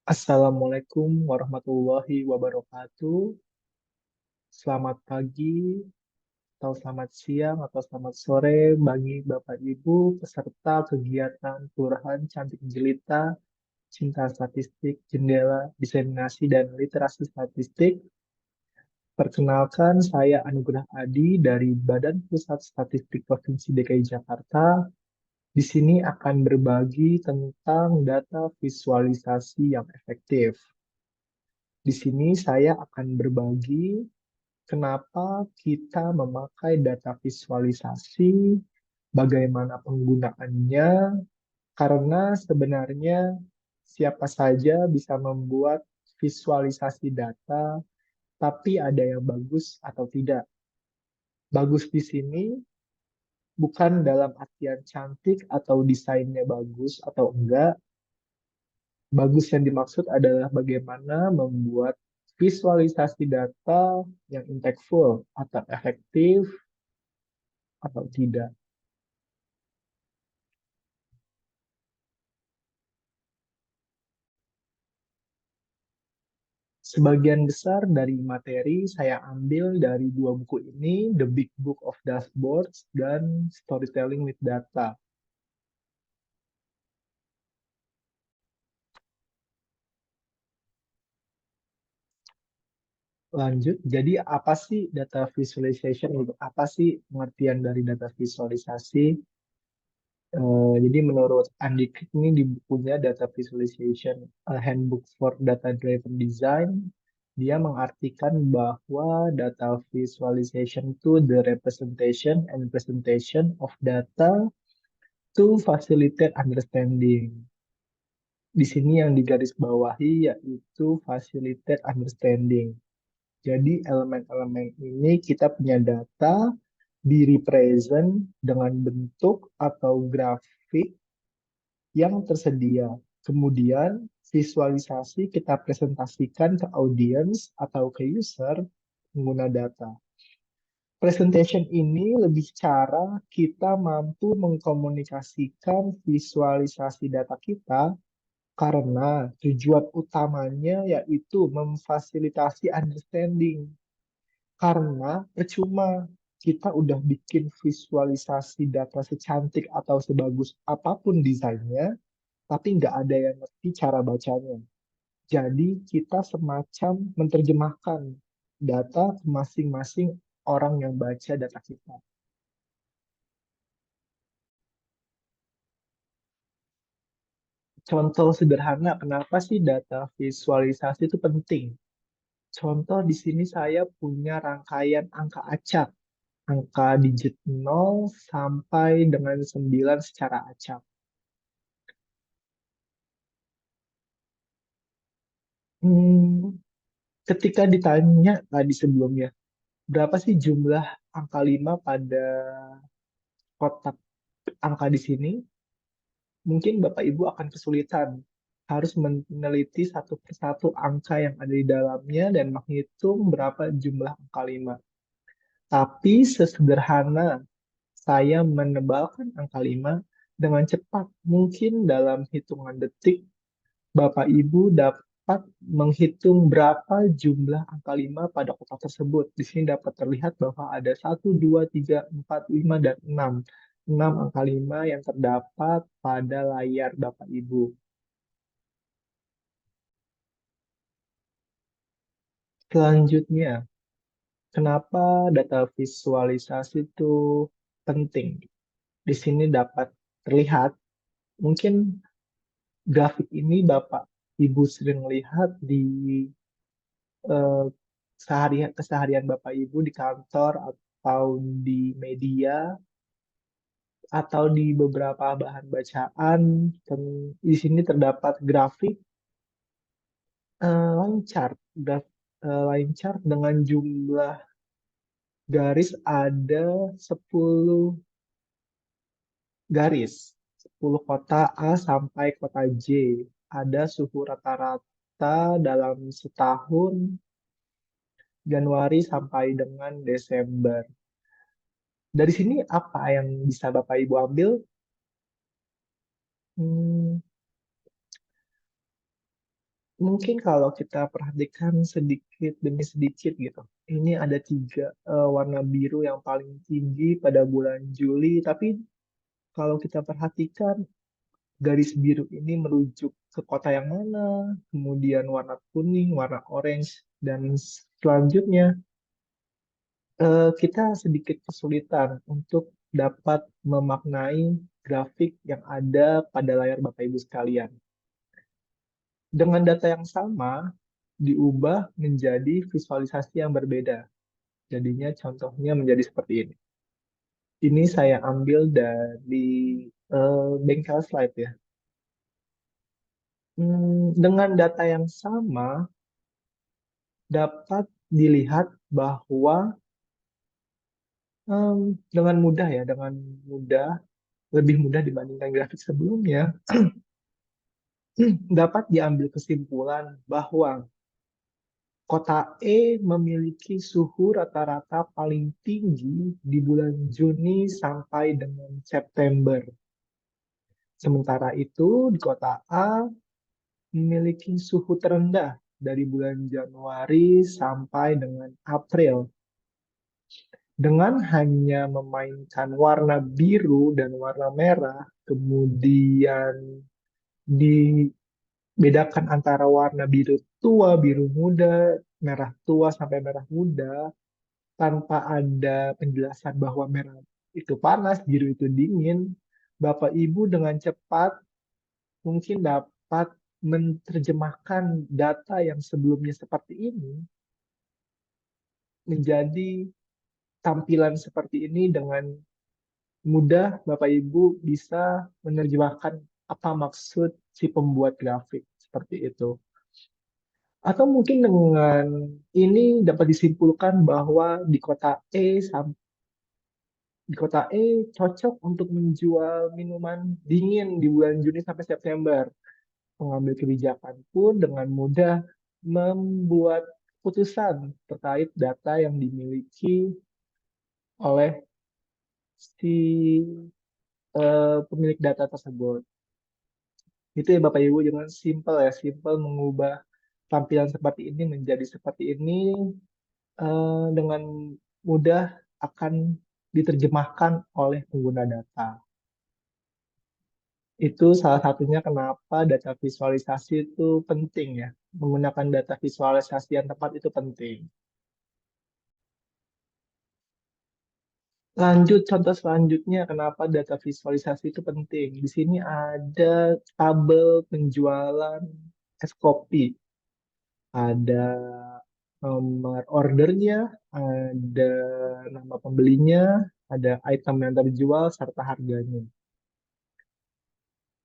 Assalamualaikum warahmatullahi wabarakatuh. Selamat pagi, atau selamat siang, atau selamat sore bagi Bapak Ibu peserta kegiatan Kelurahan Cantik Jelita, Cinta Statistik, Jendela Diseminasi dan Literasi Statistik. Perkenalkan, saya Anugrah Adi dari Badan Pusat Statistik Provinsi DKI Jakarta. Di sini akan berbagi tentang data visualisasi yang efektif. Di sini saya akan berbagi kenapa kita memakai data visualisasi, bagaimana penggunaannya, karena sebenarnya siapa saja bisa membuat visualisasi data, tapi ada yang bagus atau tidak. Bagus di sini bukan dalam artian cantik atau desainnya bagus atau enggak. Bagus yang dimaksud adalah bagaimana membuat visualisasi data yang impactful atau efektif atau tidak. Sebagian besar dari materi saya ambil dari dua buku ini, The Big Book of Dashboards dan Storytelling with Data. Lanjut, jadi apa sih data visualization? Gitu? Apa sih pengertian dari data visualisasi? Jadi menurut Andy Crick ini di bukunya Data Visualization, A Handbook for Data Driven Design, dia mengartikan bahwa data visualization itu the representation and presentation of data to facilitate understanding. Di sini yang digarisbawahi yaitu facilitate understanding. Jadi elemen-elemen ini kita punya data di represent dengan bentuk atau grafik yang tersedia. Kemudian visualisasi kita presentasikan ke audiens atau ke user pengguna data. Presentation ini lebih cara kita mampu mengkomunikasikan visualisasi data kita karena tujuan utamanya yaitu memfasilitasi understanding. Karena percuma kita udah bikin visualisasi data secantik atau sebagus apapun desainnya, tapi nggak ada yang ngerti cara bacanya. Jadi kita semacam menerjemahkan data ke masing-masing orang yang baca data kita. Contoh sederhana, kenapa sih data visualisasi itu penting? Contoh di sini saya punya rangkaian angka acak, angka digit 0 sampai dengan 9 secara acak. Hmm, ketika ditanya tadi sebelumnya, berapa sih jumlah angka 5 pada kotak angka di sini? Mungkin Bapak Ibu akan kesulitan harus meneliti satu persatu angka yang ada di dalamnya dan menghitung berapa jumlah angka 5. Tapi sesederhana saya menebalkan angka 5 dengan cepat, mungkin dalam hitungan detik, Bapak Ibu dapat menghitung berapa jumlah angka 5 pada kotak tersebut. Di sini dapat terlihat bahwa ada satu, 2, 3, 4, 5, dan 6. 6 angka 5 yang terdapat pada layar Bapak Ibu. Selanjutnya, kenapa data visualisasi itu penting? Di sini dapat terlihat, mungkin grafik ini Bapak Ibu sering lihat di eh, keseharian Bapak Ibu di kantor atau di media atau di beberapa bahan bacaan. Di sini terdapat grafik line chart, line chart dengan jumlah garis ada 10 garis, 10 kota A sampai kota J. Ada suhu rata-rata dalam setahun Januari sampai dengan Desember. Dari sini apa yang bisa Bapak Ibu ambil? Hmm, Mungkin kalau kita perhatikan sedikit demi sedikit gitu. Ini ada tiga warna biru yang paling tinggi pada bulan Juli, tapi kalau kita perhatikan garis biru ini merujuk ke kota yang mana, kemudian warna kuning, warna orange, dan selanjutnya kita sedikit kesulitan untuk dapat memaknai grafik yang ada pada layar Bapak Ibu sekalian. Dengan data yang sama, diubah menjadi visualisasi yang berbeda. Jadinya contohnya menjadi seperti ini. Ini saya ambil dari bengkel slide ya. Dengan data yang sama, dapat dilihat bahwa dengan mudah ya, dengan mudah, lebih mudah dibandingkan grafik sebelumnya, dapat diambil kesimpulan bahwa kota E memiliki suhu rata-rata paling tinggi di bulan Juni sampai dengan September. Sementara itu, di kota A memiliki suhu terendah dari bulan Januari sampai dengan April. Dengan hanya memainkan warna biru dan warna merah, kemudian dibedakan antara warna biru tua, biru muda, merah tua sampai merah muda, tanpa ada penjelasan bahwa merah itu panas, biru itu dingin, Bapak Ibu dengan cepat mungkin dapat menerjemahkan data yang sebelumnya seperti ini menjadi tampilan seperti ini dengan mudah Bapak Ibu bisa menerjemahkan apa maksud si pembuat grafik seperti itu. Atau mungkin dengan ini dapat disimpulkan bahwa di kota E cocok untuk menjual minuman dingin di bulan Juni sampai September. Pengambil kebijakan pun dengan mudah membuat keputusan terkait data yang dimiliki oleh si pemilik data tersebut. Itu ya Bapak Ibu, dengan simple ya, simple mengubah tampilan seperti ini menjadi seperti ini dengan mudah akan diterjemahkan oleh pengguna data. Itu salah satunya kenapa data visualisasi itu penting ya. Menggunakan data visualisasi yang tepat itu penting. Lanjut, contoh selanjutnya, kenapa data visualisasi itu penting. Di sini ada tabel penjualan es kopi. Ada nomor ordernya, ada nama pembelinya, ada item yang terjual, serta harganya.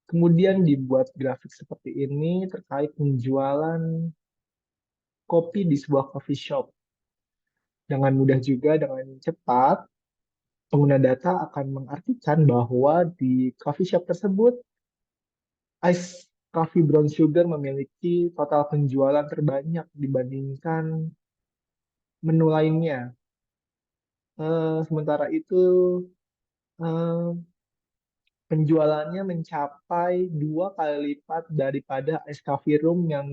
Kemudian dibuat grafik seperti ini terkait penjualan kopi di sebuah coffee shop. Dengan mudah juga, dengan cepat, pengguna data akan mengartikan bahwa di coffee shop tersebut, Ice Coffee Brown Sugar memiliki total penjualan terbanyak dibandingkan menu lainnya. Sementara itu, eh, penjualannya mencapai 2 kali lipat daripada Ice Coffee Room yang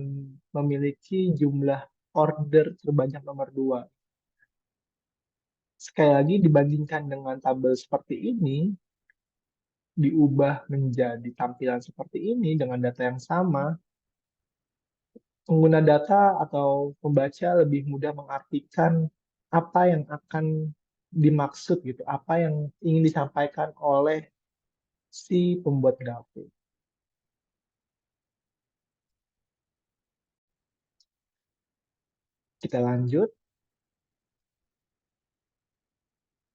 memiliki jumlah order terbanyak nomor 2. Sekali lagi, dibandingkan dengan tabel seperti ini, diubah menjadi tampilan seperti ini dengan data yang sama, pengguna data atau pembaca lebih mudah mengartikan apa yang akan dimaksud gitu, apa yang ingin disampaikan oleh si pembuat grafik. Kita lanjut.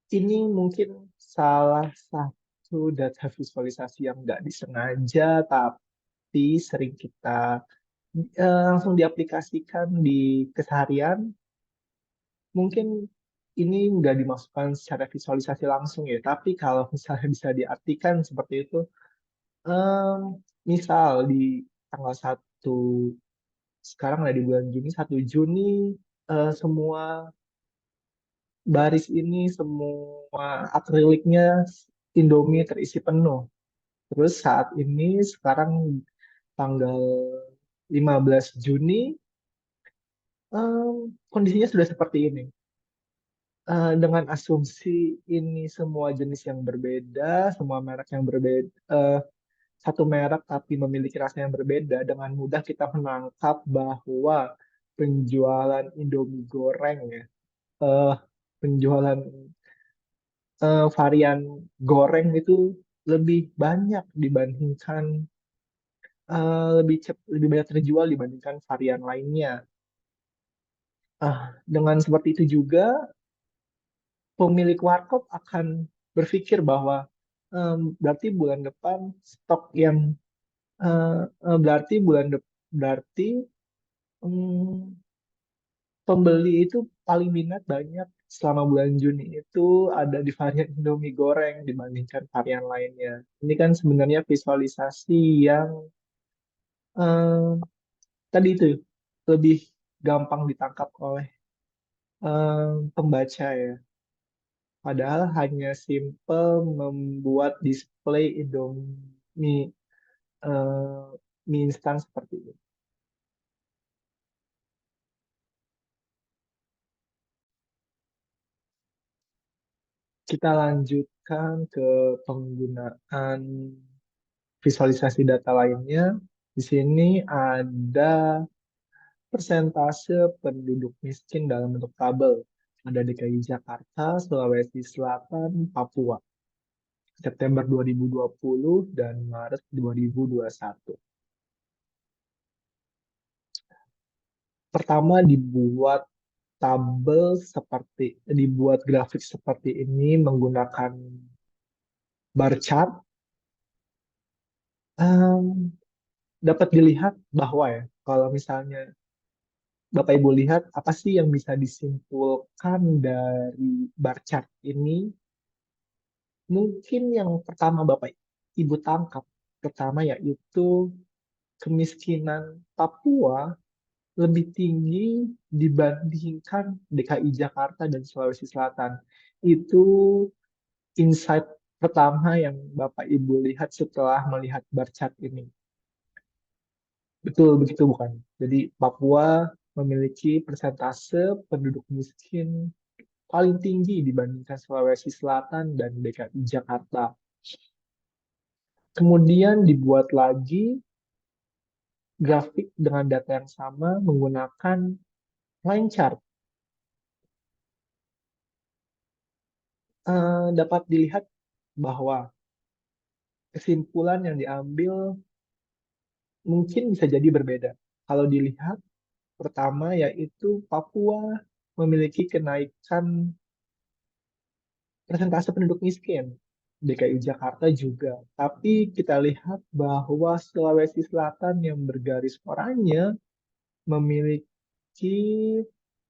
Ini mungkin salah satu data visualisasi yang nggak disengaja, tapi sering kita langsung diaplikasikan di keseharian. Mungkin ini nggak dimasukkan secara visualisasi langsung ya, tapi kalau misalnya bisa diartikan seperti itu, em, misal di tanggal 1, sekarang ada di bulan Juni, 1 Juni, semua baris ini, semua akriliknya Indomie terisi penuh. Terus saat ini sekarang tanggal 15 Juni kondisinya sudah seperti ini. Dengan asumsi ini semua jenis yang berbeda, semua merek yang berbeda, satu merek tapi memiliki rasa yang berbeda, dengan mudah kita menangkap bahwa penjualan Indomie goreng ya, eh, penjualan varian goreng itu lebih banyak dibandingkan lebih banyak terjual dibandingkan varian lainnya. Dengan seperti itu juga pemilik warkop akan berpikir bahwa berarti bulan depan stok yang berarti berarti em, pembeli itu paling minat banyak selama bulan Juni itu ada di varian Indomie goreng dibandingkan varian lainnya. Ini kan sebenarnya visualisasi yang em, tadi itu lebih gampang ditangkap oleh pembaca ya. Padahal hanya simple membuat display Indomie eh, mie instan seperti itu. Kita lanjutkan ke penggunaan visualisasi data lainnya. Di sini ada persentase penduduk miskin dalam bentuk tabel. Ada DKI Jakarta, Sulawesi Selatan, Papua. September 2020 dan Maret 2021. Pertama dibuat grafik seperti ini menggunakan bar chart. Em, Dapat dilihat bahwa ya, kalau misalnya Bapak Ibu lihat apa sih yang bisa disimpulkan dari bar chart ini, mungkin yang pertama Bapak Ibu tangkap pertama yaitu kemiskinan Papua lebih tinggi dibandingkan DKI Jakarta dan Sulawesi Selatan. Itu insight pertama yang Bapak Ibu lihat setelah melihat bar chart ini. Betul begitu bukan? Jadi Papua memiliki persentase penduduk miskin paling tinggi dibandingkan Sulawesi Selatan dan DKI Jakarta. Kemudian dibuat lagi grafik dengan data yang sama menggunakan line chart. Dapat dilihat bahwa kesimpulan yang diambil mungkin bisa jadi berbeda. Kalau dilihat, pertama yaitu Papua memiliki kenaikan persentase penduduk miskin. DKI Jakarta juga. Tapi kita lihat bahwa Sulawesi Selatan yang bergaris oranye memiliki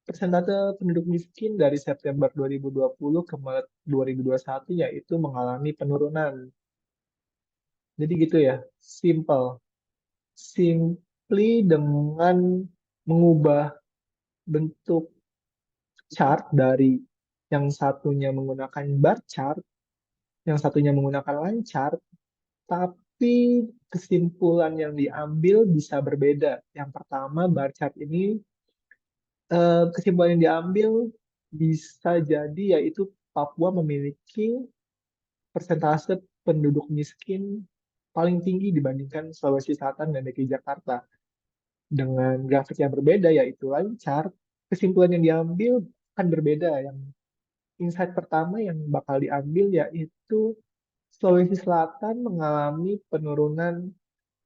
persentase penduduk miskin dari September 2020 ke Maret 2021 yaitu mengalami penurunan. Jadi gitu ya, simple. Simply dengan mengubah bentuk chart dari yang satunya menggunakan bar chart, yang satunya menggunakan line chart, tapi kesimpulan yang diambil bisa berbeda. Yang pertama, bar chart ini kesimpulan yang diambil bisa jadi yaitu Papua memiliki persentase penduduk miskin paling tinggi dibandingkan Sulawesi Selatan dan DKI Jakarta. Dengan grafik yang berbeda yaitu line chart, kesimpulan yang diambil akan berbeda. Yang insight pertama yang bakal diambil yaitu Sulawesi Selatan mengalami penurunan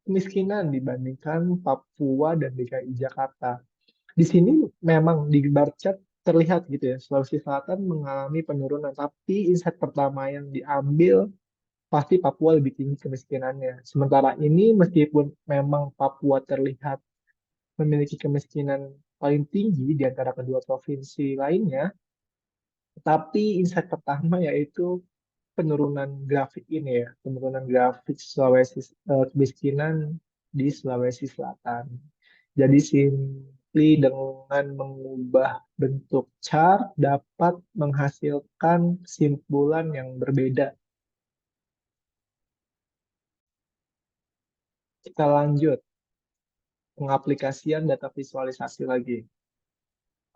kemiskinan dibandingkan Papua dan DKI Jakarta. Di sini memang di bar chart terlihat gitu ya, Sulawesi Selatan mengalami penurunan, tapi insight pertama yang diambil pasti Papua lebih tinggi kemiskinannya. Sementara ini meskipun memang Papua terlihat memiliki kemiskinan paling tinggi di antara kedua provinsi lainnya, tapi insight pertama yaitu penurunan grafik ini ya, penurunan grafik kemiskinan di Sulawesi Selatan. Jadi simply dengan mengubah bentuk chart dapat menghasilkan kesimpulan yang berbeda. Kita lanjut. pengaplikasian data visualisasi lagi.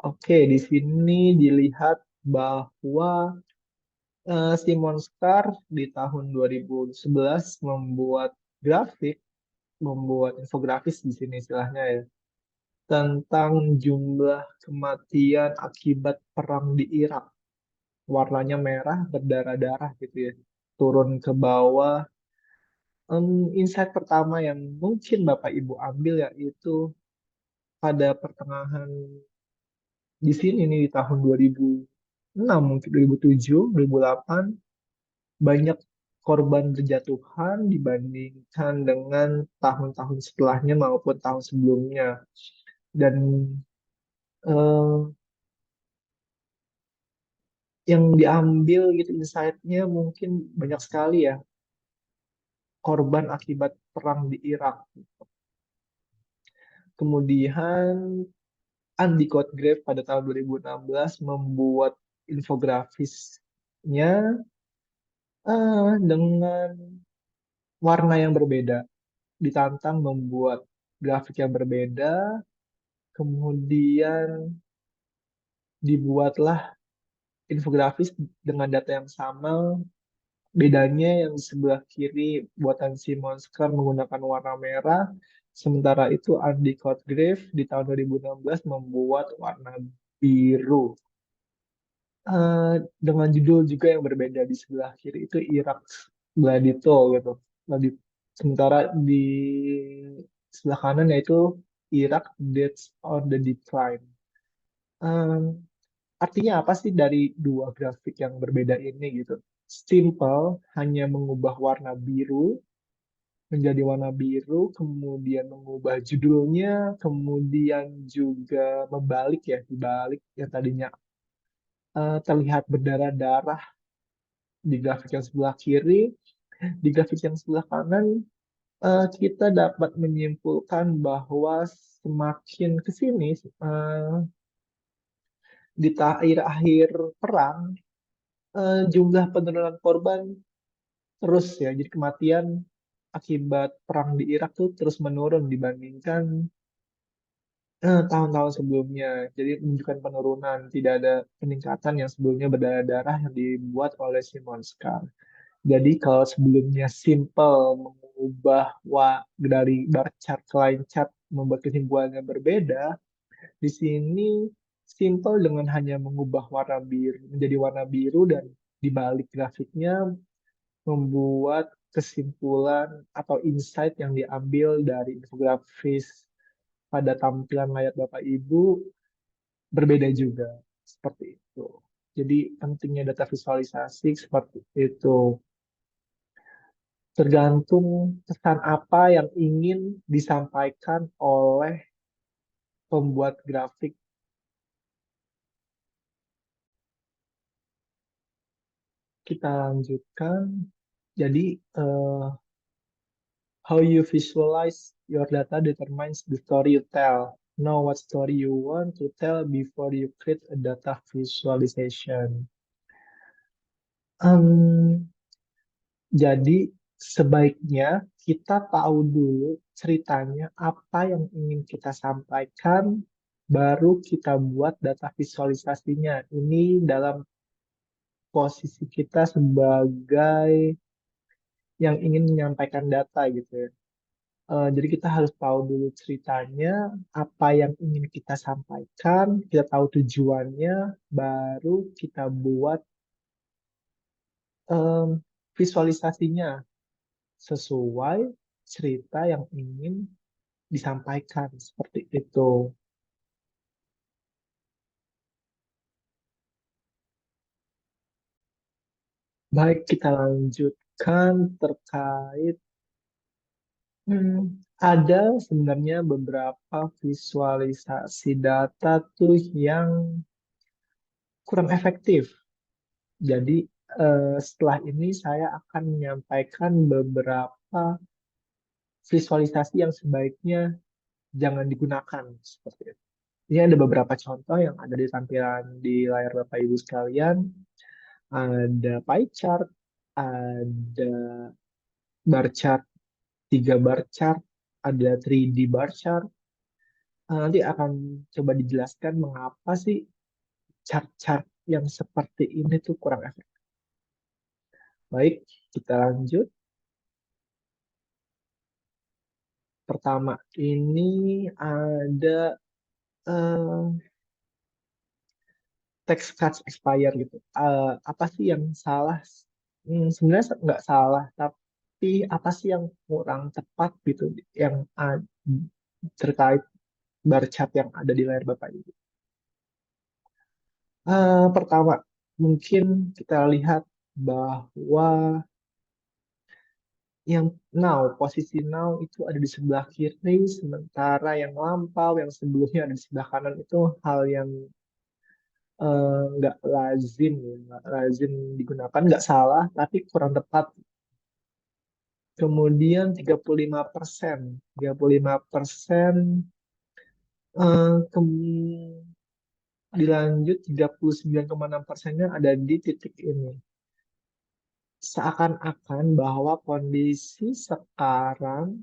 Oke, di sini dilihat bahwa Simon Scar di tahun 2011 membuat infografis di sini istilahnya ya, tentang jumlah kematian akibat perang di Irak. Warnanya merah, berdarah-darah gitu ya. Turun ke bawah. Insight pertama yang mungkin Bapak Ibu ambil yaitu pada pertengahan di sini nih di tahun 2006 mungkin 2007, 2008 banyak korban berjatuhan dibandingkan dengan tahun-tahun setelahnya maupun tahun sebelumnya. Dan eh, yang diambil gitu insight-nya mungkin banyak sekali ya korban akibat perang di Irak. Kemudian Andy Cotgrave pada tahun 2016 membuat infografisnya dengan warna yang berbeda. Ditantang membuat grafik yang berbeda, kemudian dibuatlah infografis dengan data yang sama. Bedanya yang sebelah kiri buatan Simon Scar menggunakan warna merah, sementara itu Andy Cotgrave di tahun 2016 membuat warna biru. Eh, dengan judul juga yang berbeda di sebelah kiri itu Irak Gladito gitu. Sementara di sebelah kanan yaitu Irak Deaths on the Decline. Em, artinya apa sih dari dua grafik yang berbeda ini gitu? Simple, hanya mengubah warna biru menjadi warna biru, kemudian mengubah judulnya, kemudian juga membalik ya, dibalik yang tadinya terlihat berdarah-darah di grafik yang sebelah kiri, di grafik yang sebelah kanan kita dapat menyimpulkan bahwa semakin ke sini di akhir-akhir perang jumlah penurunan korban terus ya. Jadi kematian akibat perang di Irak tuh terus menurun dibandingkan tahun-tahun sebelumnya. Jadi menunjukkan penurunan, tidak ada peningkatan yang sebelumnya berdarah-darah yang dibuat oleh Simon Scar. Jadi kalau sebelumnya simple mengubah dari bar chart ke line chart membuat kesimpulannya berbeda, di sini simple dengan hanya mengubah warna biru menjadi warna biru dan di balik grafiknya membuat kesimpulan atau insight yang diambil dari infografis pada tampilan layar Bapak Ibu berbeda juga seperti itu. Jadi pentingnya data visualisasi seperti itu. Tergantung pesan apa yang ingin disampaikan oleh pembuat grafik. Kita lanjutkan. Jadi, how you visualize your data determines the story you tell. Know what story you want to tell before you create a data visualization. Em, jadi, sebaiknya kita tahu dulu ceritanya apa yang ingin kita sampaikan, baru kita buat data visualisasinya. Ini dalam posisi kita sebagai yang ingin menyampaikan data gitu ya. Jadi kita harus tahu dulu ceritanya, apa yang ingin kita sampaikan, kita tahu tujuannya, baru kita buat em, visualisasinya sesuai cerita yang ingin disampaikan seperti itu. Baik, kita lanjutkan terkait ada sebenarnya beberapa visualisasi data tuh yang kurang efektif. Jadi setelah ini saya akan menyampaikan beberapa visualisasi yang sebaiknya jangan digunakan seperti itu. Ini ada beberapa contoh yang ada di tampilan di layar Bapak Ibu sekalian. Ada pie chart, ada bar chart, 3 bar chart, ada 3D bar chart, Nanti akan coba dijelaskan mengapa sih chart-chart yang seperti ini tuh kurang efektif. Baik, kita lanjut. Pertama, ini ada eh, tax cuts expire gitu. Apa sih yang salah? Sebenarnya nggak salah, tapi apa sih yang kurang tepat gitu yang terkait bar chart yang ada di layar Bapak ini? Pertama, mungkin kita lihat bahwa yang posisi now itu ada di sebelah kiri, sementara yang lampau, yang sebelumnya ada di sebelah kanan itu hal yang nggak lazim ya, nggak lazim digunakan, nggak salah, tapi kurang tepat. Kemudian 35%, 35%, dilanjut 39,6%-nya ada di titik ini. Seakan-akan bahwa kondisi sekarang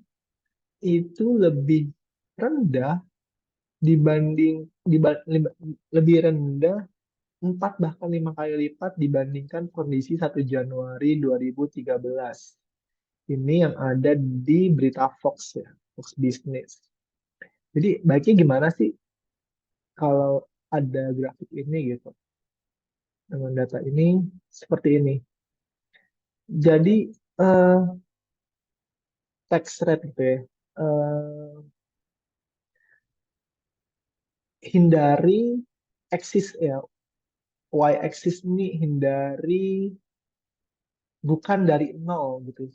itu lebih rendah dibanding lebih rendah 4 bahkan 5 kali lipat dibandingkan kondisi 1 Januari 2013. Ini yang ada di berita Fox ya, Fox Business. Jadi baiknya gimana sih kalau ada grafik ini gitu dengan data ini seperti ini. Jadi eh, tax rate gitu ya. eh, Hindari eksis ya, y axis ini hindari bukan dari nol gitu.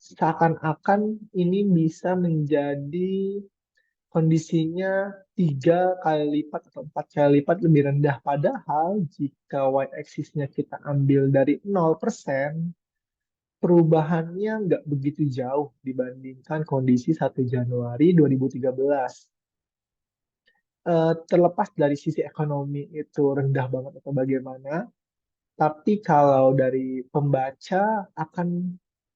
Seakan-akan ini bisa menjadi kondisinya 3 kali lipat atau 4 kali lipat lebih rendah. Padahal jika y-axisnya kita ambil dari 0%, perubahannya nggak begitu jauh dibandingkan kondisi 1 Januari 2013. Terlepas dari sisi ekonomi itu rendah banget atau bagaimana, tapi kalau dari pembaca akan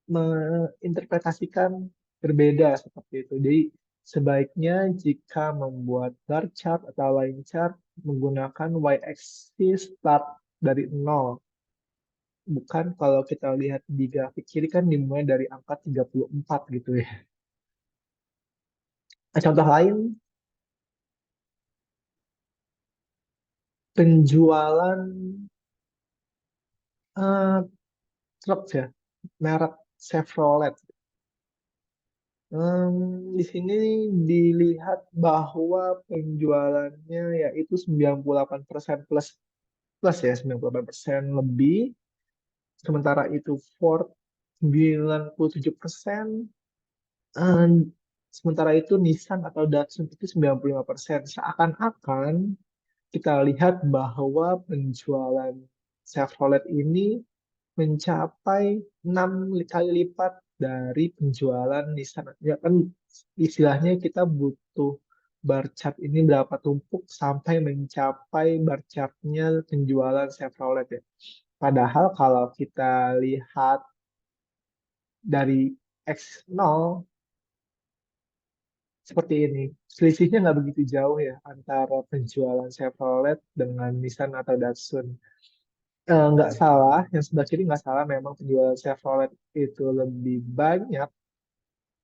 menginterpretasikan berbeda seperti itu. Jadi sebaiknya jika membuat bar chart atau line chart menggunakan y-axis start dari nol. Bukan kalau kita lihat di grafik kiri kan dimulai dari angka 34 gitu ya. Contoh lain, penjualan eh, truk ya, merek Chevrolet. Di sini dilihat bahwa penjualannya yaitu 98% plus plus ya, 98% lebih. Sementara itu Ford 97%. eh, Sementara itu Nissan atau Datsun itu 95%. Seakan-akan kita lihat bahwa penjualan Chevrolet ini mencapai 6 kali lipat dari penjualan Nissan. Ya kan istilahnya kita butuh bar chart ini berapa tumpuk sampai mencapai bar chartnya penjualan Chevrolet ya. Padahal kalau kita lihat dari X0 seperti ini, selisihnya nggak begitu jauh ya antara penjualan Chevrolet dengan Nissan atau Datsun. Nggak salah, yang sebelah kiri nggak salah, memang penjualan Chevrolet itu lebih banyak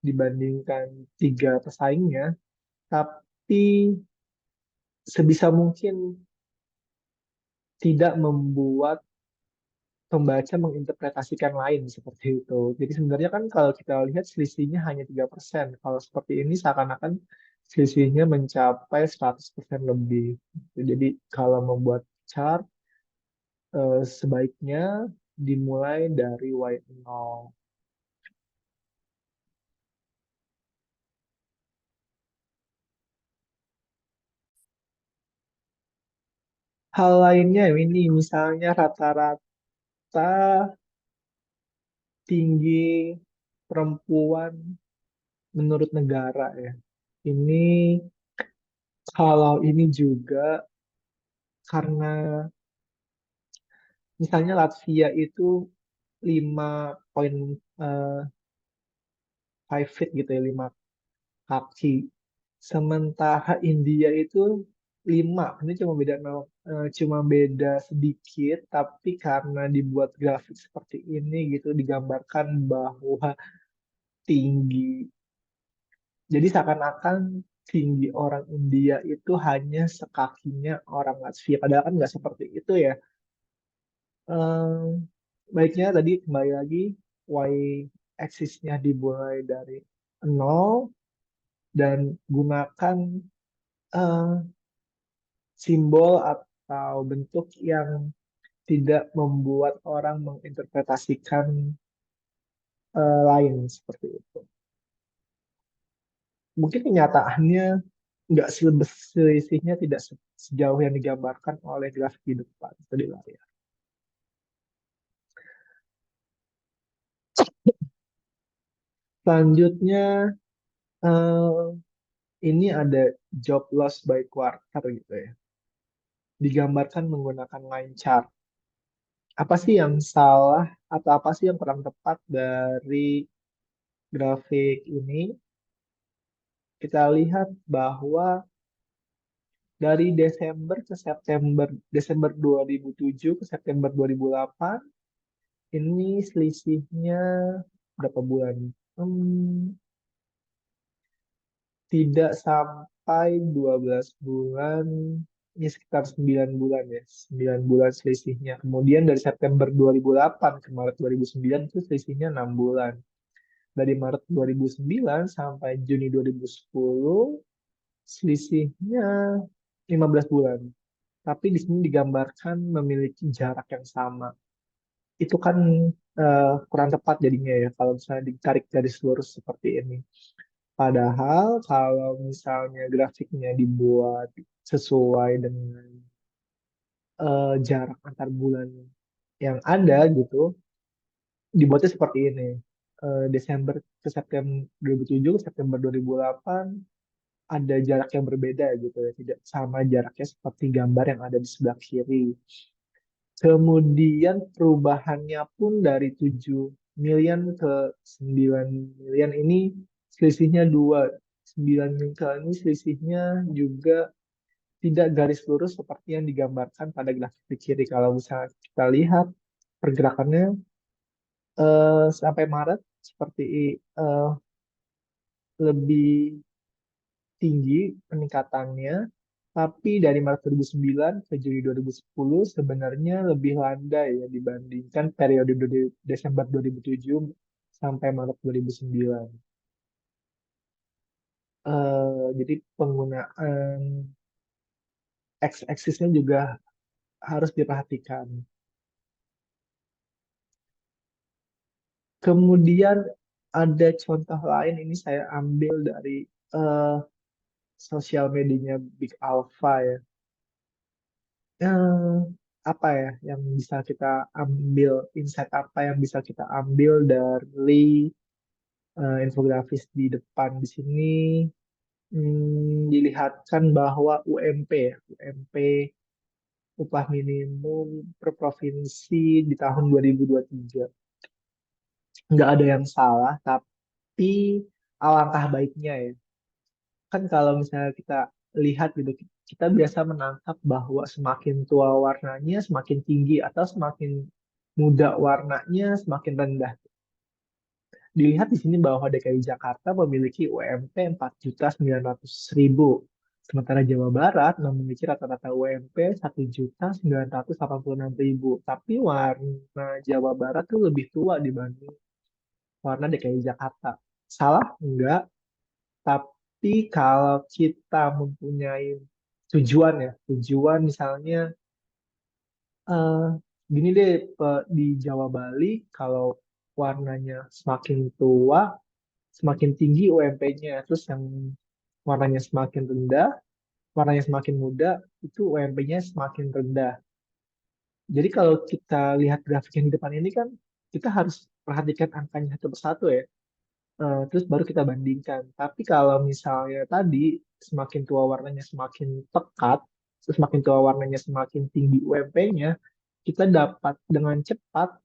dibandingkan tiga pesaingnya, tapi sebisa mungkin tidak membuat pembaca menginterpretasikan lain seperti itu. Jadi sebenarnya kan kalau kita lihat selisihnya hanya 3%. Kalau seperti ini seakan-akan selisihnya mencapai 100% lebih. Jadi kalau membuat chart, sebaiknya dimulai dari Y0. Hal lainnya ini misalnya rata-rata tinggi perempuan menurut negara ya. Ini kalau ini juga karena misalnya Latvia itu 5,5 feet gitu ya, 5 kaki. Sementara India itu 5. Ini cuma beda sedikit, tapi karena dibuat grafik seperti ini gitu, digambarkan bahwa tinggi. Jadi seakan-akan tinggi orang India itu hanya sekakinya orang Latvia. Padahal kan nggak seperti itu ya. Ehm, Baiknya tadi kembali lagi, y axis-nya dimulai dari 0 dan gunakan eh, simbol atau bentuk yang tidak membuat orang menginterpretasikan lain seperti itu. Mungkin kenyataannya nggak selisihnya tidak sejauh yang digambarkan oleh grafik di depan atau di layar. Selanjutnya eh, ini ada job loss by quarter gitu ya. Digambarkan menggunakan line chart. Apa sih yang salah atau apa sih yang kurang tepat dari grafik ini? Kita lihat bahwa dari Desember 2007 ke September 2008, ini selisihnya berapa bulan? Hmm, Tidak sampai 12 bulan, ini sekitar 9 bulan ya, 9 bulan selisihnya. Kemudian dari September 2008 ke Maret 2009 itu selisihnya 6 bulan. Dari Maret 2009 sampai Juni 2010 selisihnya 15 bulan. Tapi di sini digambarkan memiliki jarak yang sama. Itu kan kurang tepat jadinya ya kalau misalnya ditarik garis lurus seperti ini. Padahal kalau misalnya grafiknya dibuat sesuai dengan jarak antar bulan yang ada gitu, dibuatnya seperti ini. Desember ke September 2007 ke September 2008 ada jarak yang berbeda gitu ya, tidak sama jaraknya seperti gambar yang ada di sebelah kiri. Kemudian perubahannya pun dari 7 miliar ke 9 miliar ini selisihnya 2. 9 miliar ini selisihnya juga tidak garis lurus seperti yang digambarkan pada grafik di kiri. Kalau misalnya kita lihat pergerakannya sampai Maret seperti eh, lebih tinggi peningkatannya, tapi dari Maret 2009 ke Juli 2010 sebenarnya lebih landai ya dibandingkan periode Desember 2007 sampai Maret 2009. Jadi penggunaan X-axisnya juga harus diperhatikan. Kemudian ada contoh lain, ini saya ambil dari eh, sosial medianya Big Alpha ya. eh, Apa ya yang bisa kita ambil, insight apa yang bisa kita ambil dari infografis di depan di sini. Dilihatkan bahwa UMP ya, UMP upah minimum per provinsi di tahun 2023 nggak ada yang salah, tapi alangkah baiknya ya, kan kalau misalnya kita lihat gitu, kita biasa menangkap bahwa semakin tua warnanya semakin tinggi atau semakin muda warnanya semakin rendah. Dilihat di sini bahwa DKI Jakarta memiliki UMP 4.900.000, sementara Jawa Barat memiliki rata-rata UMP 1.986.000. Tapi warna Jawa Barat tuh lebih tua dibanding warna DKI Jakarta. Salah? Enggak. Tapi kalau kita mempunyai tujuan ya, tujuan misalnya eh, gini deh, di Jawa Bali kalau warnanya semakin tua, semakin tinggi UMP-nya. Terus yang warnanya semakin rendah, warnanya semakin muda, itu UMP-nya semakin rendah. Jadi kalau kita lihat grafik yang di depan ini kan, kita harus perhatikan angkanya satu persatu ya. Terus baru kita bandingkan. Tapi kalau misalnya tadi semakin tua warnanya semakin pekat, terus semakin tua warnanya semakin tinggi UMP-nya, kita dengan cepat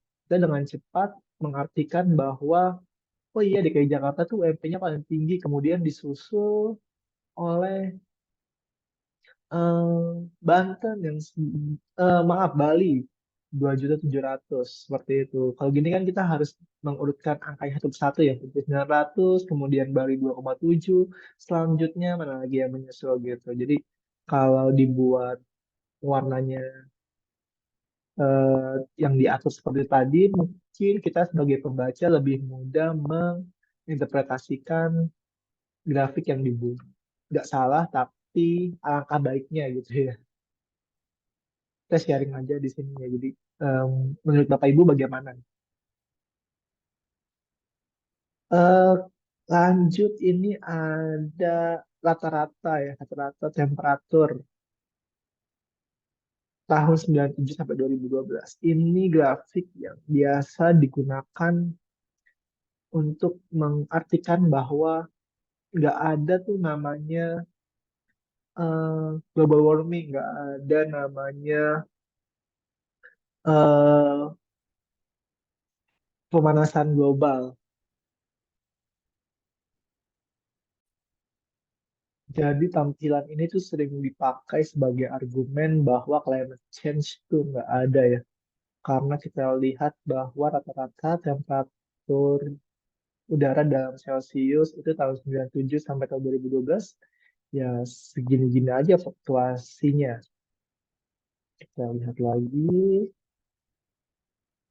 mengartikan bahwa oh iya DKI Jakarta tuh UMP-nya paling tinggi, kemudian disusul oleh Banten yang maaf Bali 2.700.000 seperti itu. Kalau gini kan kita harus mengurutkan angkanya satu persatu ya. Jadi 900, kemudian Bali 2,7, selanjutnya mana lagi yang menyusul gitu. Jadi kalau dibuat warnanya yang diatur seperti tadi, mungkin kita sebagai pembaca lebih mudah menginterpretasikan grafik yang dibuat. Nggak salah, tapi alangkah baiknya gitu ya. Kita sharing aja di sini ya. Jadi em, menurut Bapak Ibu bagaimana? Eh, Lanjut ini ada rata-rata ya, rata-rata temperatur tahun 97 sampai 2012. Ini grafik yang biasa digunakan untuk mengartikan bahwa nggak ada tuh namanya global warming, nggak ada namanya eh, pemanasan global. Jadi tampilan ini tuh sering dipakai sebagai argumen bahwa climate change tuh nggak ada ya. Karena kita lihat bahwa rata-rata temperatur udara dalam Celcius itu tahun 97 sampai tahun 2012 ya segini-gini aja fluktuasinya. Kita lihat lagi,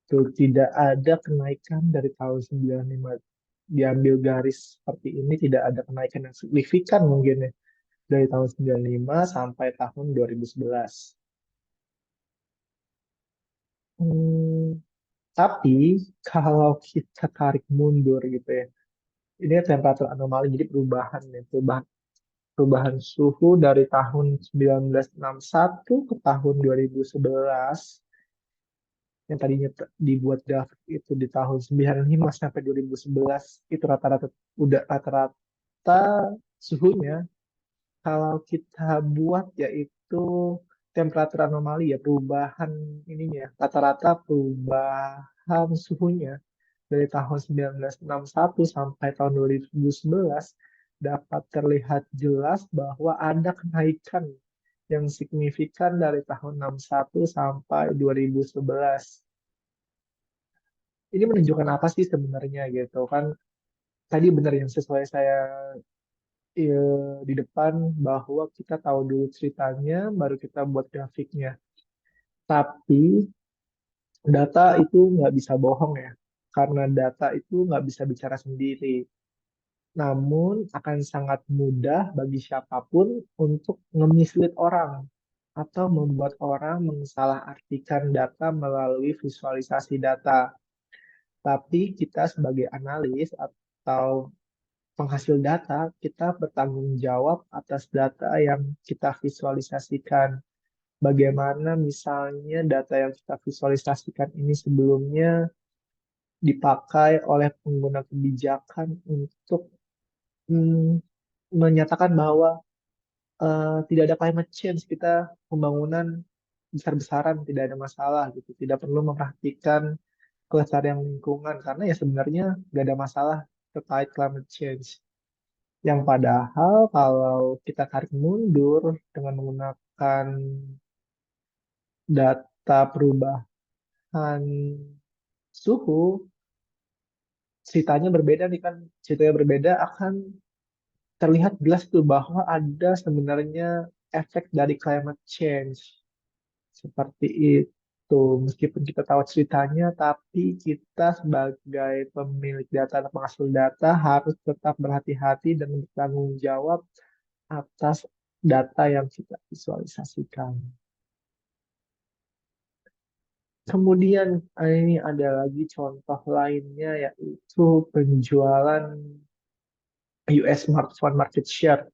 tuh tidak ada kenaikan dari tahun 95 diambil garis seperti ini tidak ada kenaikan yang signifikan mungkin ya dari tahun 95 sampai tahun 2011. Hmm, tapi kalau kita tarik mundur gitu ya, ini temperatur anomali jadi perubahan ya, perubahan suhu dari tahun 1961 ke tahun 2011 yang tadinya dibuat grafik itu di tahun 95 sampai 2011 itu rata-rata udah rata-rata suhunya kalau kita buat yaitu temperatur anomali ya perubahan ininya rata-rata perubahan suhunya dari tahun 1961 sampai tahun 2011 dapat terlihat jelas bahwa ada kenaikan yang signifikan dari tahun 61 sampai 2011. Ini menunjukkan apa sih sebenarnya gitu kan? Tadi benar yang sesuai saya di depan bahwa kita tahu dulu ceritanya, baru kita buat grafiknya. Tapi data itu nggak bisa bohong ya, karena data itu nggak bisa bicara sendiri. Namun akan sangat mudah bagi siapapun untuk ngemislead orang atau membuat orang mensalahartikan data melalui visualisasi data. Tapi kita sebagai analis atau penghasil data, kita bertanggung jawab atas data yang kita visualisasikan. Bagaimana misalnya data yang kita visualisasikan ini sebelumnya dipakai oleh pengguna kebijakan untuk mm, menyatakan bahwa tidak ada climate change, kita pembangunan besar-besaran tidak ada masalah gitu, tidak perlu memperhatikan kelestarian lingkungan karena ya sebenarnya nggak ada masalah terkait climate change. Yang padahal kalau kita tarik mundur dengan menggunakan data perubahan suhu, ceritanya berbeda nih kan, ceritanya berbeda akan terlihat jelas tuh bahwa ada sebenarnya efek dari climate change. Seperti itu. Meskipun kita tahu ceritanya, tapi kita sebagai pemilik data atau penghasil data harus tetap berhati-hati dan bertanggung jawab atas data yang kita visualisasikan. Kemudian ini ada lagi contoh lainnya yaitu penjualan US smartphone market share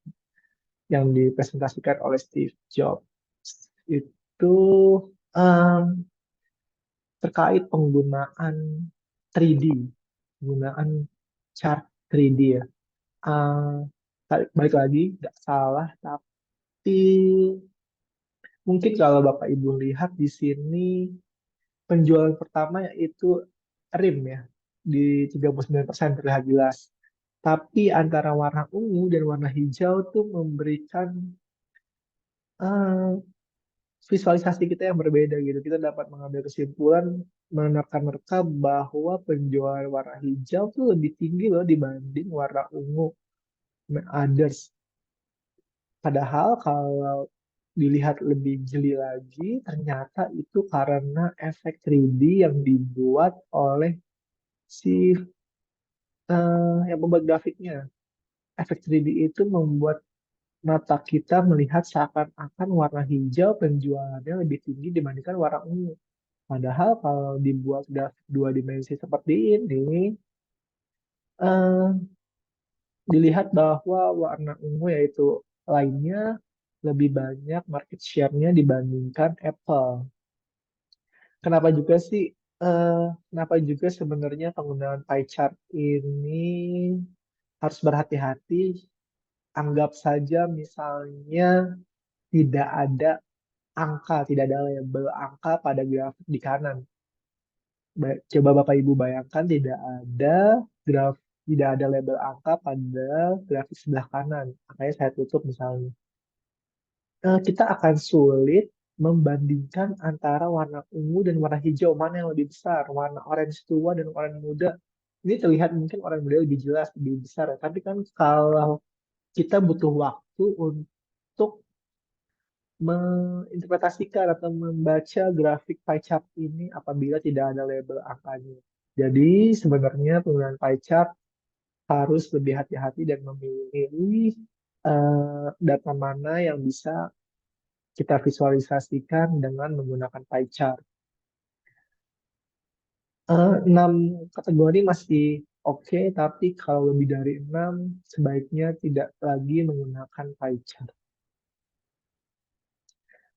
yang dipresentasikan oleh Steve Jobs. Itu em, terkait penggunaan 3D, penggunaan chart 3D ya. Eh, Balik lagi, nggak salah, tapi mungkin kalau Bapak Ibu lihat di sini penjualan pertama yaitu RIM ya, di 39% terlihat jelas. Tapi antara warna ungu dan warna hijau tuh memberikan eh, visualisasi kita yang berbeda gitu. Kita dapat mengambil kesimpulan menerka-nerka bahwa penjualan warna hijau tuh lebih tinggi loh dibanding warna ungu others. Padahal kalau dilihat lebih jeli lagi, ternyata itu karena efek 3D yang dibuat oleh si yang membuat grafiknya. Efek 3D itu membuat mata kita melihat seakan-akan warna hijau penjualannya lebih tinggi dibandingkan warna ungu. Padahal kalau dibuat grafik dua dimensi seperti ini, eh, dilihat bahwa warna ungu yaitu lainnya lebih banyak market share-nya dibandingkan Apple. Kenapa juga sih, kenapa juga sebenarnya penggunaan pie chart ini harus berhati-hati? Anggap saja misalnya tidak ada angka, tidak ada label angka pada grafik di kanan. Coba Bapak Ibu bayangkan graf, tidak ada label angka pada grafik sebelah kanan. Makanya saya tutup misalnya. Kita akan sulit membandingkan antara warna ungu dan warna hijau, mana yang lebih besar, warna orange tua dan orange muda. Ini terlihat mungkin orange muda lebih jelas, lebih besar, ya. Tapi kan kalau kita butuh waktu untuk menginterpretasikan atau membaca grafik pie chart ini apabila tidak ada label angkanya. Jadi sebenarnya penggunaan pie chart harus lebih hati-hati dan memilih data mana yang bisa kita visualisasikan dengan menggunakan pie chart. 6 kategori masih oke, tapi kalau lebih dari 6, sebaiknya tidak lagi menggunakan pie chart.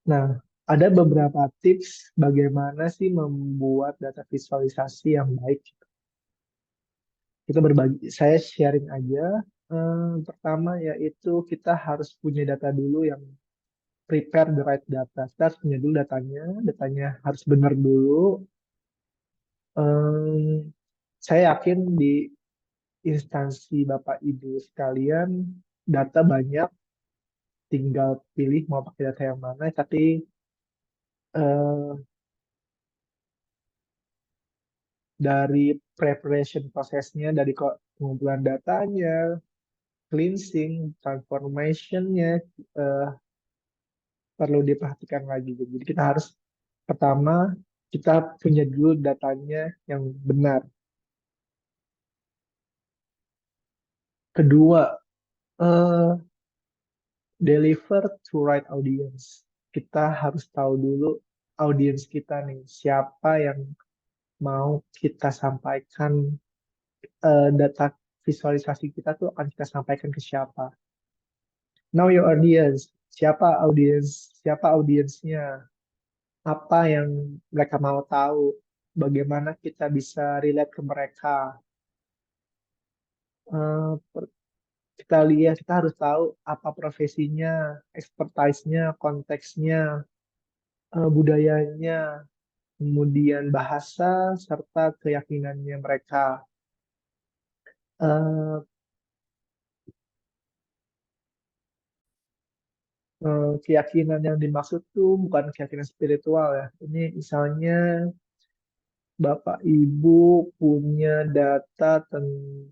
Nah, ada beberapa tips bagaimana sih membuat data visualisasi yang baik. Kita berbagi, saya sharing aja. Pertama yaitu kita harus punya data dulu yang prepare the right data. Kita harus punya dulu datanya harus benar dulu. Em, saya yakin di instansi Bapak Ibu sekalian data banyak, tinggal pilih mau pakai data yang mana. Tapi eh, dari preparation prosesnya, dari pengumpulan datanya, cleansing, transformation-nya eh, perlu diperhatikan lagi. Jadi kita harus pertama kita punya dulu datanya yang benar. Kedua, eh, deliver to right audience. Kita harus tahu dulu audiens kita nih, siapa yang mau kita sampaikan, data visualisasi kita tuh akan kita sampaikan ke siapa. Know your audience. Siapa audiensnya, apa yang mereka mau tahu, bagaimana kita bisa relate ke mereka. Eh, kita lihat, kita harus tahu apa profesinya, expertise-nya, konteksnya, budayanya, kemudian bahasa, serta keyakinannya mereka. Eh, Keyakinan yang dimaksud tuh bukan keyakinan spiritual ya. Ini misalnya Bapak Ibu punya data tentang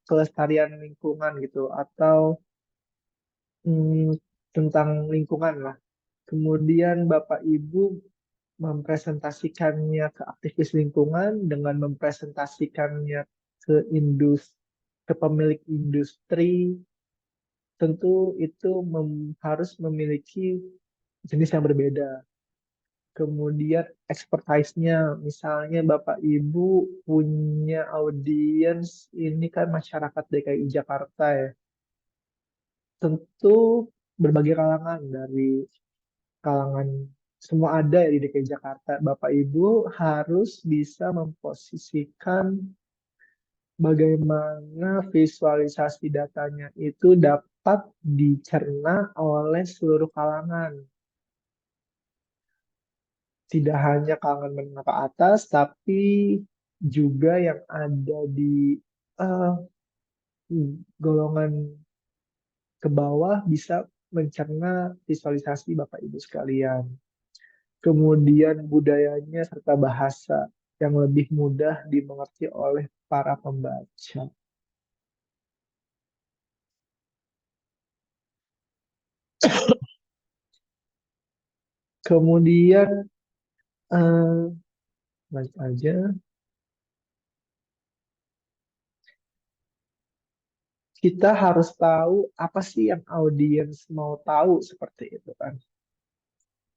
kelestarian lingkungan gitu, atau mm, tentang lingkungan lah. Kemudian Bapak Ibu mempresentasikannya ke aktivis lingkungan dengan mempresentasikannya ke ke pemilik industri, tentu itu harus memiliki jenis yang berbeda. Kemudian expertise-nya, misalnya Bapak Ibu punya audiens ini kan masyarakat DKI Jakarta ya, tentu berbagai kalangan, dari kalangan semua ada ya di DKI Jakarta. Bapak Ibu harus bisa memposisikan bagaimana visualisasi datanya itu dapat dicerna oleh seluruh kalangan. Tidak hanya kalangan menengah ke atas, tapi juga yang ada di eh, golongan ke bawah bisa mencerna visualisasi Bapak Ibu sekalian. Kemudian budayanya serta bahasa yang lebih mudah dimengerti oleh para pembaca. Kemudian lanjut aja, kita harus tahu apa sih yang audiens mau tahu seperti itu kan.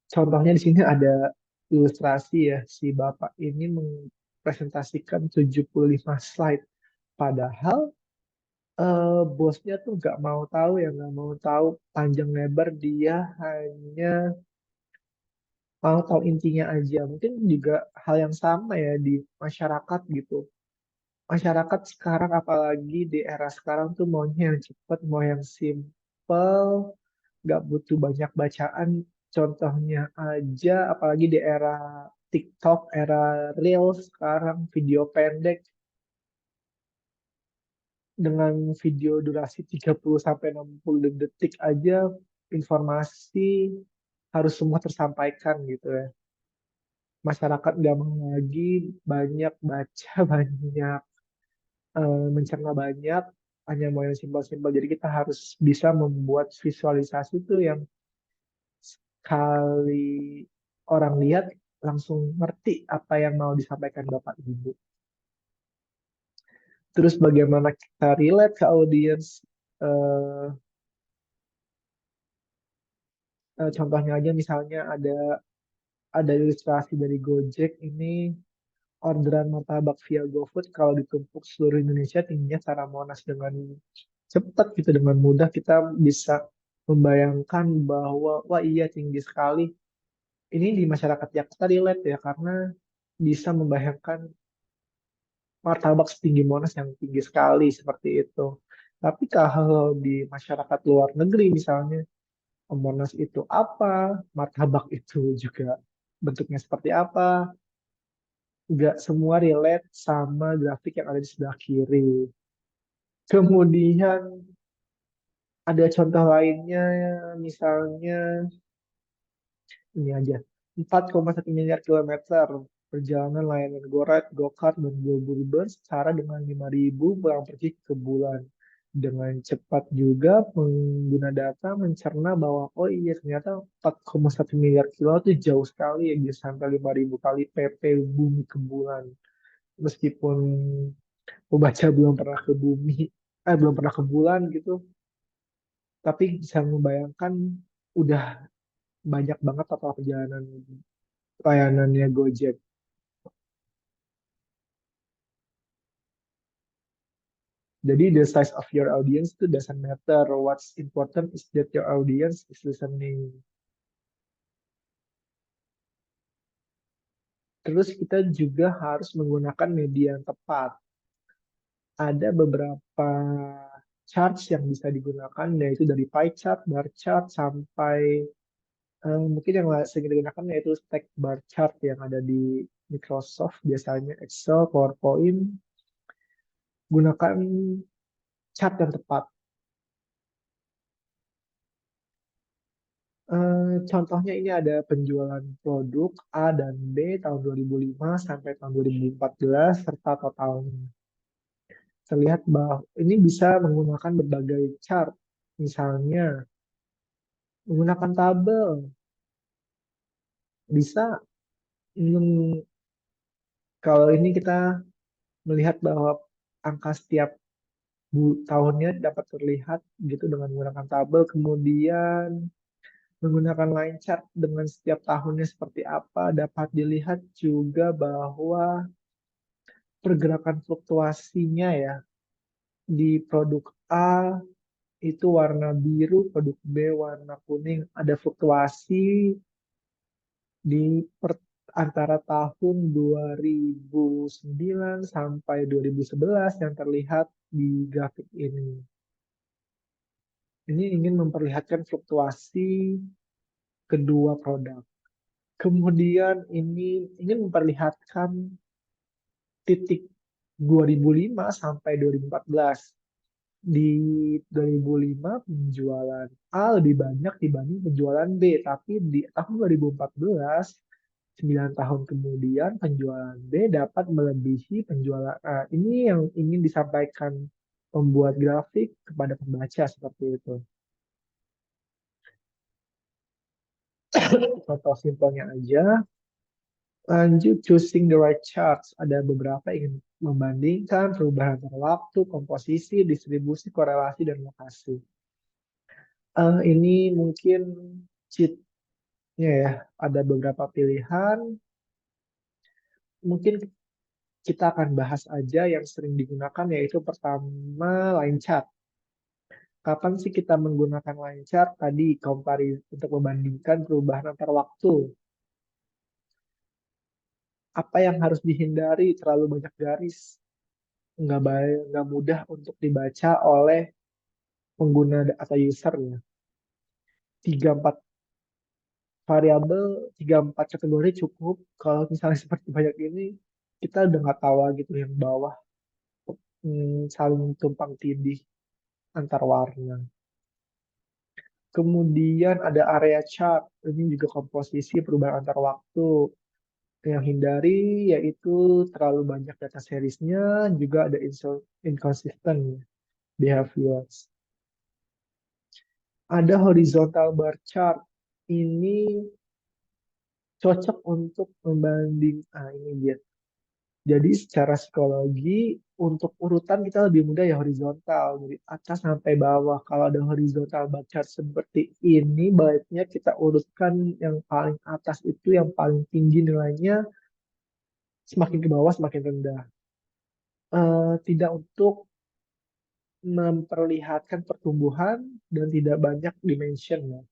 Contohnya di sini ada ilustrasi ya, si Bapak ini mempresentasikan 75 slide. Padahal bosnya tuh nggak mau tahu ya, nggak mau tahu panjang lebar, dia hanya mau tahu intinya aja. Mungkin juga hal yang sama ya di masyarakat gitu. Masyarakat sekarang apalagi di era sekarang tuh maunya yang cepat, mau yang simple, nggak butuh banyak bacaan. Contohnya aja, apalagi di era TikTok, era Reels sekarang, video pendek dengan video durasi 30 sampai 60 detik aja, informasi harus semua tersampaikan gitu ya. Masyarakat nggak mau lagi banyak baca, banyak mencerna banyak, hanya mau yang simpel-simpel. Jadi kita harus bisa membuat visualisasi tuh yang sekali orang lihat langsung ngerti apa yang mau disampaikan Bapak Ibu. Terus bagaimana kita relate ke audiens? Eh, contohnya aja misalnya ada ilustrasi dari Gojek ini, orderan martabak via GoFood kalau ditumpuk seluruh Indonesia tingginya secara Monas dengan cepat gitu, dengan mudah kita bisa membayangkan bahwa wah iya tinggi sekali. Ini di masyarakat Jakarta relate ya karena bisa membayangkan martabak setinggi Monas yang tinggi sekali seperti itu. Tapi kalau di masyarakat luar negeri misalnya, Monas itu apa, martabak itu juga bentuknya seperti apa, nggak semua relate sama grafik yang ada di sebelah kiri. Kemudian ada contoh lainnya, misalnya ini aja, 4,1 miliar kilometer perjalanan layanan GoRide, GoCar, dan GoBurger setara dengan 5.000 pulang pergi ke bulan. Dengan cepat juga pengguna data mencerna bahwa oh iya ternyata 4,1 miliar kilo itu jauh sekali ya, bisa sampai 5.000 kali PP bumi ke bulan. Meskipun pembaca belum pernah ke bumi, belum pernah ke bulan gitu, tapi bisa membayangkan udah banyak banget total perjalanan layanannya Gojek. Jadi the size of your audience itu doesn't matter. What's important is that your audience is listening. Terus kita juga harus menggunakan media yang tepat. Ada beberapa charts yang bisa digunakan, yaitu dari pie chart, bar chart, sampai mungkin yang sering digunakan yaitu stack bar chart yang ada di Microsoft, biasanya Excel, PowerPoint. Gunakan chart yang tepat. Contohnya ini ada penjualan produk A dan B tahun 2005 sampai tahun 2014 serta totalnya. Terlihat bahwa ini bisa menggunakan berbagai chart. Misalnya menggunakan tabel. Bisa kalau ini kita melihat bahwa angka setiap tahunnya dapat terlihat gitu dengan menggunakan tabel. Kemudian menggunakan line chart dengan setiap tahunnya seperti apa, dapat dilihat juga bahwa pergerakan fluktuasinya ya di produk A itu warna biru, produk B warna kuning, ada fluktuasi di antara tahun 2009 sampai 2011 yang terlihat di grafik ini. Ini ingin memperlihatkan fluktuasi kedua produk. Kemudian ini ingin memperlihatkan titik 2005 sampai 2014. Di 2005 penjualan A lebih banyak dibanding penjualan B, tapi di tahun 2014, 9 tahun kemudian penjualan B dapat melebihi penjualan A. Ini yang ingin disampaikan pembuat grafik kepada pembaca seperti itu. Contoh simpelnya aja, lanjut choosing the right charts. Ada beberapa ingin membandingkan perubahan antara waktu, komposisi, distribusi, korelasi, dan lokasi. Ini mungkin cheat-nya ya. Ada beberapa pilihan. Mungkin kita akan bahas aja yang sering digunakan, yaitu pertama line chart. Kapan sih kita menggunakan line chart? Tadi untuk membandingkan perubahan antar waktu. Apa yang harus dihindari? Terlalu banyak garis. Nggak baik, nggak mudah untuk dibaca oleh pengguna atau user ya. 3-4 variabel, 3-4 kategori cukup. Kalau misalnya seperti banyak ini, kita udah nggak tahu gitu yang bawah saling tumpang tindih antar warna. Kemudian ada area chart, ini juga komposisi perubahan antar waktu. Yang hindari yaitu terlalu banyak data seriesnya, juga ada inconsistent behaviors. Ada horizontal bar chart, ini cocok untuk membanding, ini dia. Jadi secara psikologi untuk urutan kita lebih mudah ya horizontal dari atas sampai bawah. Kalau ada horizontal bar chart seperti ini, baiknya kita urutkan yang paling atas itu yang paling tinggi nilainya, semakin ke bawah semakin rendah. Tidak untuk memperlihatkan pertumbuhan dan tidak banyak dimension ya.